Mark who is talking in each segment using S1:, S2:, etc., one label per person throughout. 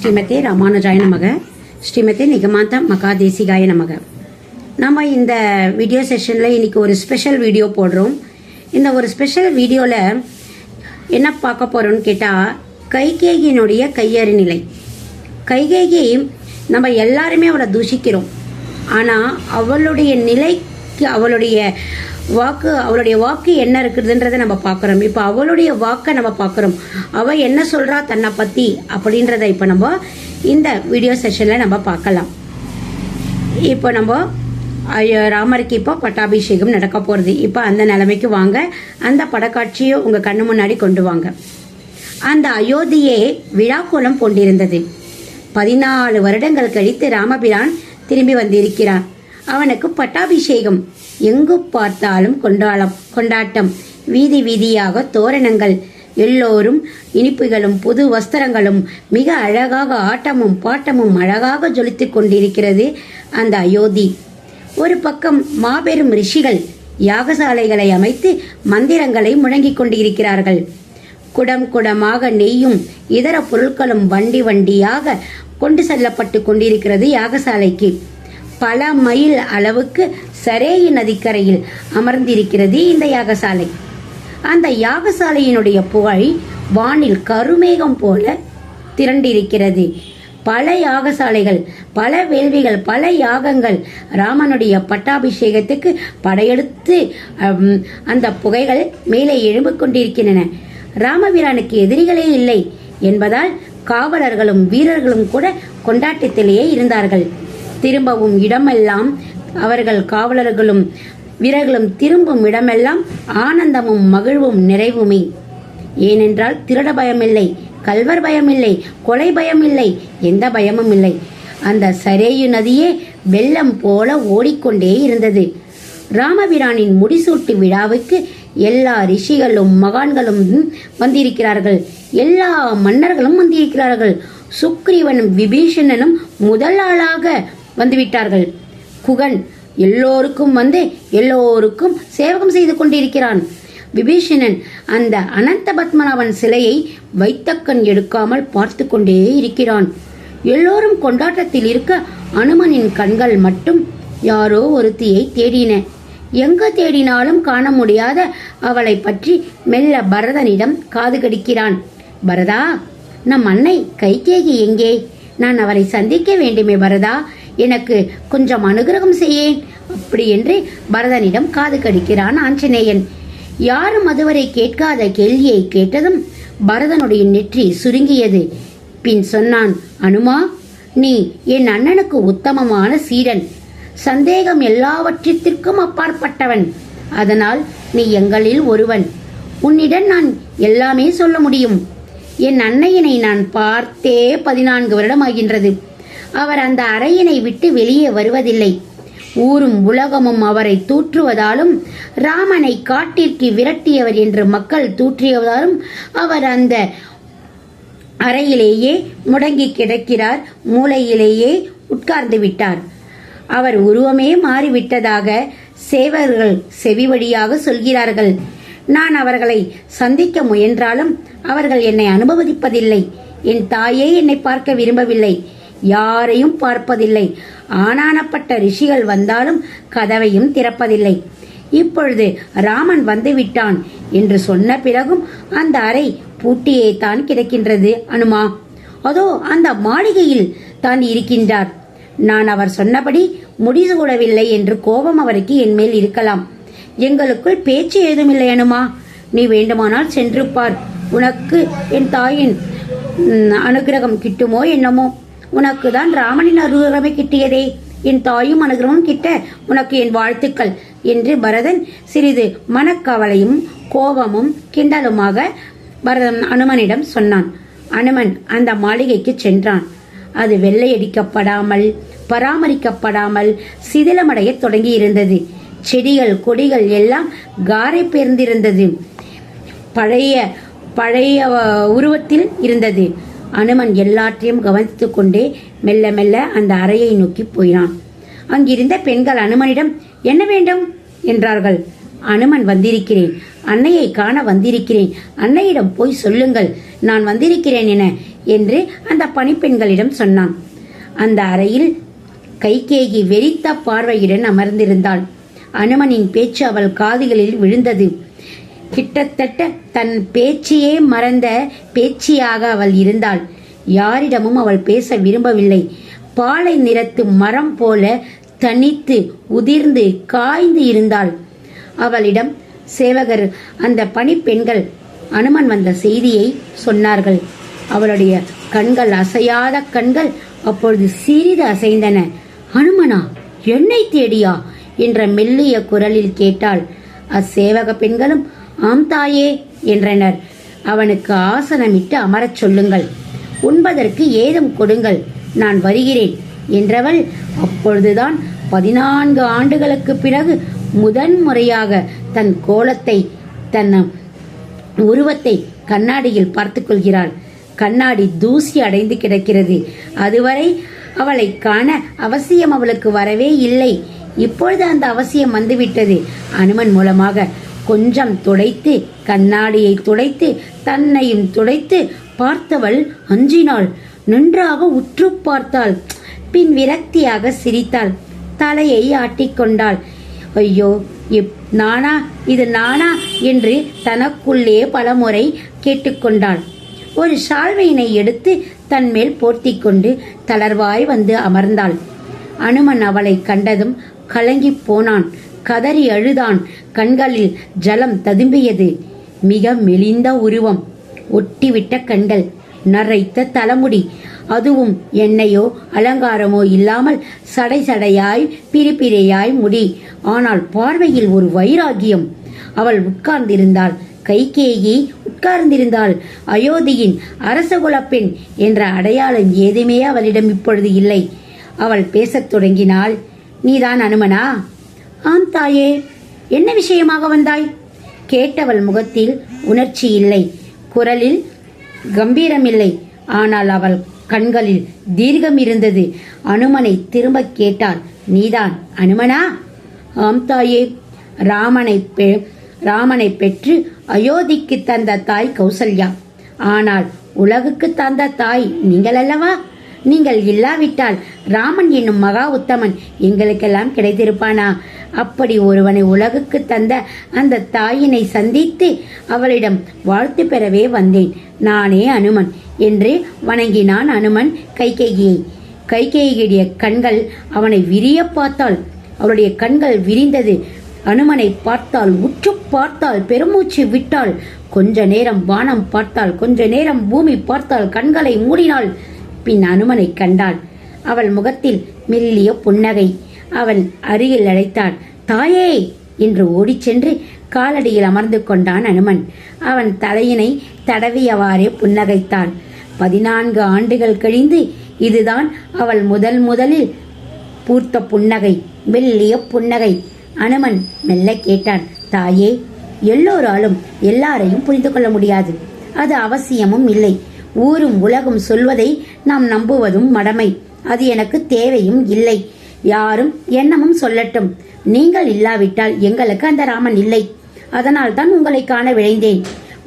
S1: ஸ்ரீமதி ராமானுஜாய நமக. ஸ்ரீமதி நிகமாந்த மகாதேசிகாய நமக. நம்ம இந்த வீடியோ செஷனில் இன்னைக்கு ஒரு ஸ்பெஷல் வீடியோ போடுறோம். இந்த ஒரு ஸ்பெஷல் வீடியோவில் என்ன பார்க்க போகிறோம்னு கேட்டால், கைகேயினுடைய கையறு நிலை. கைகேயி நம்ம எல்லாருமே அவளை தூஷிக்கிறோம். ஆனால் அவளுடைய நிலைக்கு அவளுடைய வாக்கு என்ன இருக்குதுன்றதை நம்ம பார்க்குறோம். இப்போ அவளுடைய வாக்கை நம்ம பார்க்குறோம். அவள் என்ன சொல்கிறா தன்னை பற்றி அப்படின்றத இப்போ நம்ம இந்த வீடியோ செஷனில் நம்ம பார்க்கலாம். இப்போ நம்ம ராமருக்கு இப்போ பட்டாபிஷேகம் நடக்க போகிறது. இப்போ அந்த நிலைமைக்கு வாங்க, அந்த படக்காட்சியை உங்கள் கண்ணு முன்னாடி கொண்டு வாங்க. அந்த அயோத்தியே விழாக்கோலம் கொண்டிருந்தது. 14 வருடங்கள் கழித்து ராமபிரான் திரும்பி வந்திருக்கிறான். அவனுக்கு பட்டாபிஷேகம். எங்கு பார்த்தாலும் கொண்டாட்டம். வீதி வீதியாக தோரணங்கள், எல்லோரும் இனிப்புகளும் புது வஸ்திரங்களும், மிக அழகாக ஆட்டமும் பாட்டமும் அழகாக ஜொலித்துக் கொண்டிருக்கிறது அந்த அயோத்தி. ஒரு பக்கம் மாபெரும் ரிஷிகள் யாகசாலைகளை அமைத்து மந்திரங்களை முழங்கிக் கொண்டிருக்கிறார்கள். குடம் குடமாக நெய்யும் இதர பொருட்களும் வண்டி வண்டியாக கொண்டு செல்லப்பட்டு கொண்டிருக்கிறது யாகசாலைக்கு. பல மைல் அளவுக்கு சரேயு நதிக்கரையில் அமர்ந்திருக்கிறது இந்த யாகசாலை. அந்த யாகசாலையினுடைய புகழ் வானில் கருமேகம் போல திரண்டிருக்கிறது. பல யாகசாலைகள், பல வேள்விகள், பல யாகங்கள் ராமனுடைய பட்டாபிஷேகத்துக்கு படையெடுத்து அந்த புகைகள் மேலே எழும்பிக் கொண்டிருக்கின்றன. ராமபிரானுக்கு எதிரிகளே இல்லை என்பதால் காவலர்களும் வீரர்களும் கூட கொண்டாட்டத்திலேயே இருந்தார்கள். திரும்பவும் இடமெல்லாம் அவர்கள் காவலர்களும் வீரர்களும் திரும்பும் இடமெல்லாம் ஆனந்தமும் மகிழ்வும் நிறைவுமே. ஏனென்றால் திருட பயமில்லை, கல்வர் பயமில்லை, கொலை பயமில்லை, எந்த பயமும் இல்லை. அந்த சரேயு நதியே வெள்ளம் போல ஓடிக்கொண்டே இருந்தது. ராமபிரானின் முடிசூட்டு விழாவுக்கு எல்லா ரிஷிகளும் மகான்களும் வந்திருக்கிறார்கள். எல்லா மன்னர்களும் வந்திருக்கிறார்கள். சுக்ரீவனும் விபீஷணனும் முதல் ஆளாக வந்துவிட்டார்கள். குகன் எல்லோருக்கும் எல்லோருக்கும் சேவகம் செய்து கொண்டிருக்கிறான். விபீஷணன் அந்த அனந்த பத்மநாபன் சிலையை வைத்தக்கண் எடுக்காமல் பார்த்து கொண்டே இருக்கிறான். எல்லோரும் கொண்டாட்டத்தில் இருக்க அனுமனின் கண்கள் மட்டும் யாரோ ஒருத்தியை தேடின. எங்கு தேடினாலும் காண முடியாத அவளை பற்றி மெல்ல பரதனிடம் காது கடிக்கிறான். பரதா, நம் அன்னை கைகேயி எங்கே? நான் அவரை சந்திக்க வேண்டுமே பரதா, எனக்கு கொஞ்சம் அனுகிரகம் செய்யேன் அப்படி என்று பரதனிடம் காது கடிக்கிறான் ஆஞ்சநேயன். யாரும் அதுவரை கேட்காத கேள்வியை கேட்டதும் பரதனுடைய நெற்றி சுருங்கியது. பின் சொன்னான், அனுமா, நீ என் அண்ணனுக்கு உத்தமமான சீடன், சந்தேகம் எல்லாவற்றிற்கும் அப்பாற்பட்டவன். அதனால் நீ எங்களில் ஒருவன். உன்னிடம் நான் எல்லாமே சொல்ல முடியும். என் அன்னையினை நான் பார்த்தே 14 வருடம் ஆகின்றது. அவர் அந்த அறையினை விட்டு வெளியே வருவதில்லை. ஊரும் உலகமும் அவரை தூற்றுவதாலும், ராமனை காட்டிற்கு விரட்டியவர் என்று மக்கள் தூற்றியதாலும் அவர் அந்த அறையிலேயே முடங்கி கிடக்கிறார். மூலையிலேயே உட்கார்ந்து விட்டார். அவர் உருவமே மாறிவிட்டதாக சேவர்கள் செவி வழியாக சொல்கிறார்கள். நான் அவர்களை சந்திக்க முயன்றாலும் அவர்கள் என்னை அனுமதிப்பதில்லை. என் தாயே என்னை பார்க்க விரும்பவில்லை. யாரையும் பார்ப்பதில்லை. ஆனானப்பட்ட ரிஷிகள் வந்தாலும் கதவையும் திறப்பதில்லை. இப்பொழுது ராமன் வந்து விட்டான் என்று சொன்ன பிறகும் அந்த அறை பூட்டியே தான் கிடக்கின்றது. அனுமா, அதோ அந்த மாளிகையில் தான் இருக்கின்றார். நான் அவர் சொன்னபடி முடிசூடவில்லை என்று கோபம் அவருக்கு என் மேல் இருக்கலாம். எங்களுக்குள் பேச்சு ஏதுமில்லை அனுமா. நீ வேண்டுமானால் சென்று பார். உனக்கு என் தாயின் அனுகிரகம் கிட்டுமோ என்னமோ. உனக்கு தான் ராமனின் அனுகிரகமே கிட்டியதே. என் தாயும் அனுகிரகம் கிட்ட உனக்கு என் வாழ்த்துக்கள் என்று பரதன் சிறிது மனக்கவலையும் கோபமும் கிண்டலுமாக அனுமனிடம் சொன்னான். அனுமன் அந்த மாளிகைக்கு சென்றான். அது வெள்ளையடிக்கப்படாமல் பராமரிக்கப்படாமல் சிதிலமடைய தொடங்கி இருந்தது. செடிகள் கொடிகள் எல்லாம் காரை பெயர்ந்திருந்தது. பழைய உருவத்தில் இருந்தது. அனுமன் எல்லாற்றையும் கவனித்துக் கொண்டே மெல்ல மெல்ல அந்த அறையை நோக்கி போயினான். அங்கிருந்த பெண்கள் அனுமனிடம் என்ன வேண்டும் என்றார்கள். அனுமன் வந்திருக்கிறேன், அன்னையை காண வந்திருக்கிறேன், அன்னையிடம் போய் சொல்லுங்கள் நான் வந்திருக்கிறேன் என என்று அந்த பணிப்பெண்களிடம் சொன்னான். அந்த அறையில் கைகேயி வெறித்த பார்வையுடன் அமர்ந்திருந்தாள். அனுமனின் பேச்சு அவள் காதுகளில் விழுந்தது. கிட்டத்தட்ட தன் பேச்சையே மறந்த பேச்சியாக அவள் இருந்தாள். யாரிடமும் அவள் பேச விரும்பவில்லை. பாலை நிறத்து மரம் போல தனித்து உதிர்ந்து காய்ந்து இருந்தாள். அவளிடம் சேவகர் அந்த பணிப்பெண்கள் அனுமன் வந்த செய்தியை சொன்னார்கள். அவளுடைய கண்கள், அசையாத கண்கள் அப்பொழுது சிறிது அசைந்தன. அனுமனா, என்னை தேடியா என்ற மெல்லிய குரலில் கேட்டாள். அச்சேவக பெண்களும் ஆம் தாயே என்றனர். அவனுக்கு ஆசனமிட்டு அமரச் சொல்லுங்கள், உண்பதற்கு ஏதும் கொடுங்கள், நான் வருகிறேன் என்றவள் அப்பொழுதுதான் 14 ஆண்டுகளுக்கு பிறகு முதன்முறையாக தன் கோலத்தை, தன் உருவத்தை கண்ணாடியில் பார்த்துக் கொள்கிறாள். கண்ணாடி தூசி அடைந்து கிடக்கிறது. அதுவரை அவளை காண அவசியம் அவளுக்கு வரவே இல்லை. இப்பொழுது அந்த அவசியம் வந்துவிட்டது. அனுமன் மூலமாக கொஞ்சம் துடைத்து, கண்ணாடியை துடைத்து, தன்னையும் துடைத்து பார்த்தவள் அஞ்சினாள். நன்றாக உற்று பார்த்தாள். பின் விரக்தியாக சிரித்தாள். தலையை ஆட்டிக்கொண்டாள். ஐயோ, நானா, இது நானா என்று தனக்குள்ளே பலமுறை கேட்டுக்கொண்டாள். ஒரு சால்வையினை எடுத்து தன் மேல் போர்த்தி கொண்டு தளர்வாய் வந்து அமர்ந்தாள். அனுமன் அவளை கண்டதும் கலங்கி போனான். கதறி அழுதான். கண்களில் ஜலம் ததும்பியது. மிக மெலிந்த உருவம், ஒட்டிவிட்ட கண்கள், நரைத்த தலைமுடி, அதுவும் எண்ணெயோ அலங்காரமோ இல்லாமல் சடை சடையாய் பிரிபிரையாய் முடி. ஆனால் பார்வையில் ஒரு வைராகியம். அவள் உட்கார்ந்திருந்தாள். கைகேயி உட்கார்ந்திருந்தாள். அயோத்தியின் அரசகுலப் பெண் என்ற அடையாளம் ஏதுமே அவளிடம் இப்பொழுது இல்லை. அவள் பேசத் தொடங்கினாள். நீதான் அனுமனா? ஆம் தாயே. என்ன விஷயமாக வந்தாய்? கேட்டவள் முகத்தில் உணர்ச்சி இல்லை, குரலில் கம்பீரமில்லை. ஆனால் அவள் கண்களில் தீர்க்கம் இருந்தது. அனுமனை திரும்ப கேட்டாள். நீதான் அனுமனா? ஆம் தாயே. ராமனை பெற்று அயோத்திக்கு தந்த தாய் கௌசல்யா. ஆனால் உலகுக்கு தந்த தாய் நீங்கள் அல்லவா? நீங்கள் இல்லாவிட்டால் ராமன் என்னும் மகா உத்தமன் எங்களுக்கெல்லாம் கிடைத்திருப்பானா? அப்படி ஒருவனை உலகுக்கு தந்த அந்த தாயினை சந்தித்து அவளிடம் வாழ்த்து பெறவே வந்தேன். நானே அனுமன் என்று வணங்கினான் அனுமன் கைகேயியை. கைகேயியுடைய கண்கள் அவனை விரிய பார்த்தாள். அவளுடைய கண்கள் விரிந்தது. அனுமனை பார்த்தாள், உற்று பார்த்தாள், பெருமூச்சு விட்டாள். கொஞ்ச நேரம் வானம் பார்த்தாள், கொஞ்ச நேரம் பூமி பார்த்தாள், கண்களை மூடினாள். பின் அனுமனை கண்டாள். அவள் முகத்தில் மெல்லிய புன்னகை. அவன் அருகில் அழைத்தாள். தாயே என்று ஓடிச் சென்று காலடியில் அமர்ந்து கொண்டான் அனுமன். அவன் தலையினை தடவியவாறே புன்னகைத்தான். 14 ஆண்டுகள் கழிந்து இதுதான் அவள் முதலில் பூர்த்த புன்னகை, மெல்லிய புன்னகை. அனுமன் மெல்ல கேட்டான். தாயே, எல்லோராலும் எல்லாரையும் புரிந்து கொள்ள முடியாது. அது அவசியமும் இல்லை. ஊரும் உலகும் சொல்வதை நாம் நம்புவதும் மடமை. அது எனக்கு தேவையும் இல்லை. யாரும் எண்ணமும் சொல்லட்டும். நீங்கள் இல்லாவிட்டால் எங்களுக்கு அந்த ராமன் இல்லை. அதனால் தான் உங்களை காண விழைந்தேன்.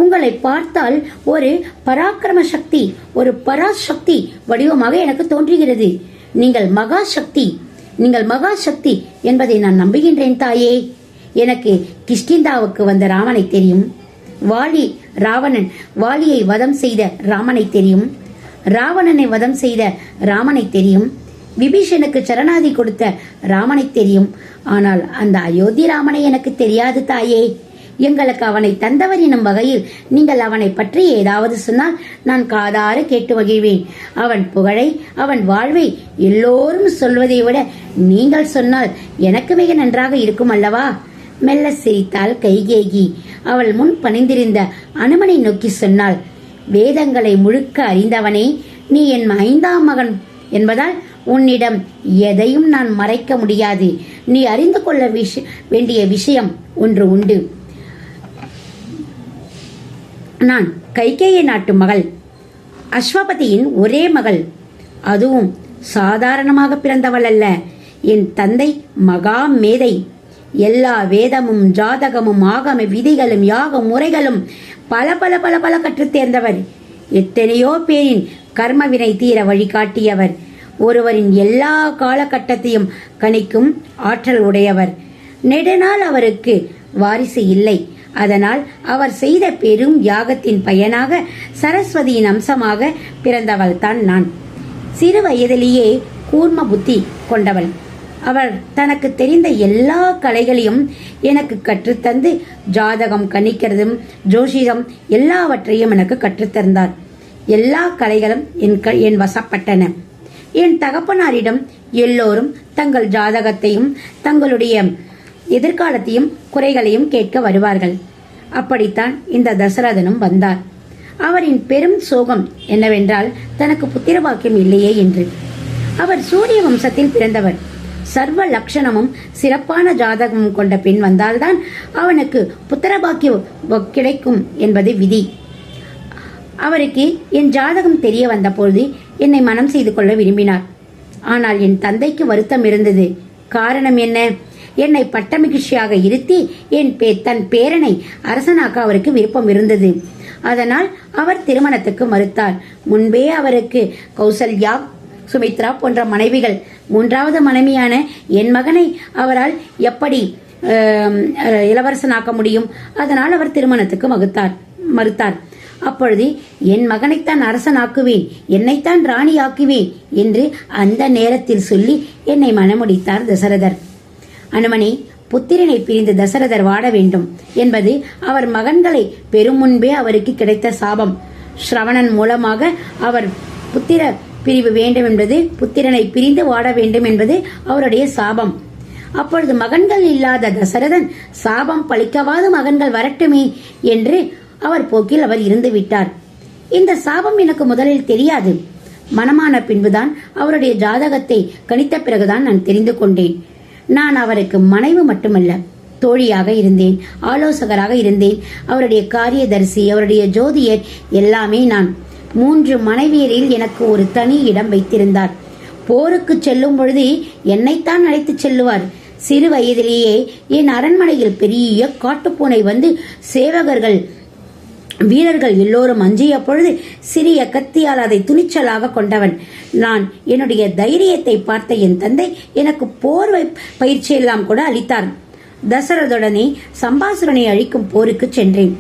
S1: உங்களை பார்த்தால் ஒரு பராக்கிரம சக்தி, ஒரு பராசக்தி வடிவமாக எனக்கு தோன்றுகிறது. நீங்கள் மகா சக்தி என்பதை நான் நம்புகின்றேன் தாயே. எனக்கு கிஷ்கிந்தாவுக்கு வந்த ராமனை தெரியும். ராவணன் வாலியை வதம் செய்த ராமனை தெரியும். ராவணனை வதம் செய்த ராமனை தெரியும். விபீஷனுக்கு சரணாதி கொடுத்த ராமனை தெரியும். ஆனால் அந்த அயோத்தி ராமனை எனக்கு தெரியாது தாயே. எங்களுக்கு அவனை தந்தவர் எனும் வகையில் நீங்கள் அவனை பற்றி ஏதாவது சொன்னால் நான் காதார கேட்டு மகிழ்வேன். அவன் புகழை, அவன் வாழ்வை எல்லோரும் சொல்வதை விட நீங்கள் சொன்னால் எனக்கு மிக நன்றாக இருக்கும் அல்லவா? மெல்ல சிரித்தாள் கைகேயி. அவள் முன் பணிந்திருந்த அனுமனை நோக்கி சொன்னாள். வேதங்களை முழுக்க அறிந்தவனே, நீ என் 5ஆம் மகன் என்பதால் உன்னிடம் எதையும் நான் மறைக்க முடியாது. நீ அறிந்து கொள்ள வேண்டிய விஷயம் ஒன்று உண்டு. நான் கைகேயி நாட்டு மகள், அஸ்வபதியின் ஒரே மகள். அதுவும் சாதாரணமாக பிறந்தவள் அல்ல. என் தந்தை மகா மேதை. எல்லா வேதமும் ஜாதகமும் ஆகம விதிகளும் யாக முறைகளும் பல பல பல பல கற்றுத் தேர்ந்தவர். எத்தனையோ பேரின் கர்மவினை தீர வழிகாட்டியவர். ஒருவரின் எல்லா காலகட்டத்தையும் கணிக்கும் ஆற்றல் உடையவர். நெடுநாள் அவருக்கு வாரிசு இல்லை. அதனால் அவர் செய்த பெரும் யாகத்தின் பயனாக சரஸ்வதியின் அம்சமாக பிறந்தவள் தான் நான். சிறு வயதிலேயே கூர்ம புத்தி கொண்டவள். அவர் தனக்கு தெரிந்த எல்லா கலைகளையும் எனக்கு கற்றுத்தந்து ஜாதகம் கணிக்கிறதும் ஜோசியம் எல்லாவற்றையும் எனக்கு கற்றுத்தந்தார். எல்லா கலைகளும் என் வசப்பட்டன. என் தகப்பனாரிடம் எல்லோரும் தங்கள் ஜாதகத்தையும் தங்களுடைய எதிர்காலத்தையும் குறைகளையும் கேட்க வருவார்கள். அப்படித்தான் இந்த தசரதனும் வந்தார். அவரின் பெரும் சோகம் என்னவென்றால் தனக்கு புத்திரபாக்கியம் இல்லையே என்று. அவர் சூரிய வம்சத்தில் பிறந்தவர். சர்வ லட்சணமும் சிறப்பான ஜாதகமும் கொண்ட பெண் வந்தால்தான் அவனுக்கு புத்திரபாக்கியம் கிடைக்கும் என்பது விதி. அவருக்கு என் ஜாதகம் தெரிய வந்தபோது என்னை மனம் செய்து கொள்ள விரும்பினார். ஆனால் என் தந்தைக்கு வருத்தம் இருந்தது. காரணம் என்ன? என்னை பட்டமகிழ்ச்சியாக இருத்தி தன் பேரனை அரசனாக்க அவருக்கு விருப்பம் இருந்தது. அதனால் அவர் திருமணத்துக்கு மறுத்தார். முன்பே அவருக்கு கௌசல்யா, சுமித்ரா போன்ற மனைவிகள். மூன்றாவது மனைவியான என் மகனை அவரால் எப்படி இளவரசனாக்க முடியும்? அதனால் அவர் திருமணத்துக்கு மறுத்தார். அப்பொழுது என் மகனைத்தான் அரசனாக்குவேன், என்னைத்தான் ராணி ஆக்குவேன் என்று அந்த நேரத்தில் சொல்லி என்னை மணமுடித்தார் தசரதர். அனுமனை புத்திரனை பிரிந்து தசரதர் வாட வேண்டும் என்பது அவர் மகன்களை பெரும் முன்பே அவருக்கு கிடைத்த சாபம். ஸ்ரவணன் மூலமாக அவர் புத்திர பிரிவு வேண்டும் என்பது, புத்திரனை பிரிந்து வாட வேண்டும் என்பது அவருடைய சாபம். அப்பொழுது மகன்கள் இல்லாத தசரதன் சாபம் பழிக்கவாத மகன்கள் வரட்டுமே என்று அவர் போக்கில் அவர் இருந்து விட்டார். இந்த சாபம் எனக்கு முதலில் தெரியாது. மனமான பின்புதான் அவருடைய ஜாதகத்தை கணித்த பிறகுதான் நான் தெரிந்து கொண்டேன். நான் அவருக்கு மனைவி மட்டுமல்ல, தோழியாக இருந்தேன், ஆலோசகராக இருந்தேன், அவருடைய காரியதரிசி, அவருடைய ஜோதியர், எல்லாமே நான். 3 மனைவியரில் எனக்கு ஒரு தனி இடம் வைத்திருந்தார். போருக்கு செல்லும் பொழுது என்னைத்தான் அழைத்து செல்லுவார். சிறு வயதிலேயே என் அரண்மனையில் பெரிய காட்டுப்பூனை வந்து சேவகர்கள் வீரர்கள் எல்லோரும் அஞ்சிய பொழுது சிறிய கத்தியால் அதை துணிச்சலாக கொண்டவன் நான். என்னுடைய தைரியத்தை பார்த்த என் தந்தை எனக்கு போர் பயிற்சியெல்லாம் கூட அளித்தார். தசரதுடனே சம்பாசுரனை அழிக்கும் போருக்கு சென்றேன்.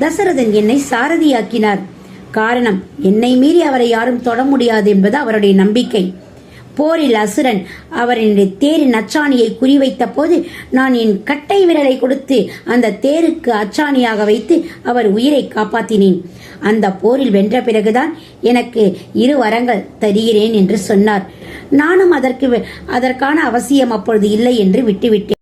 S1: தசரதன் என்னை சாரதியாக்கினார். காரணம், என்னை மீறி அவரை யாரும் தொட முடியாது என்பது அவருடைய நம்பிக்கை. போரில் அசுரன் அவரின் தேரின் அச்சாணியை குறிவைத்த போது நான் என் கட்டை விரலை கொடுத்து அந்த தேருக்கு அச்சாணியாக வைத்து அவர் உயிரை காப்பாற்றினேன். அந்த போரில் வென்ற பிறகுதான் எனக்கு 2 வரங்கள் தருகிறேன் என்று சொன்னார். நானும் அதற்கான அவசியம் அப்பொழுது இல்லை என்று விட்டுவிட்டேன்.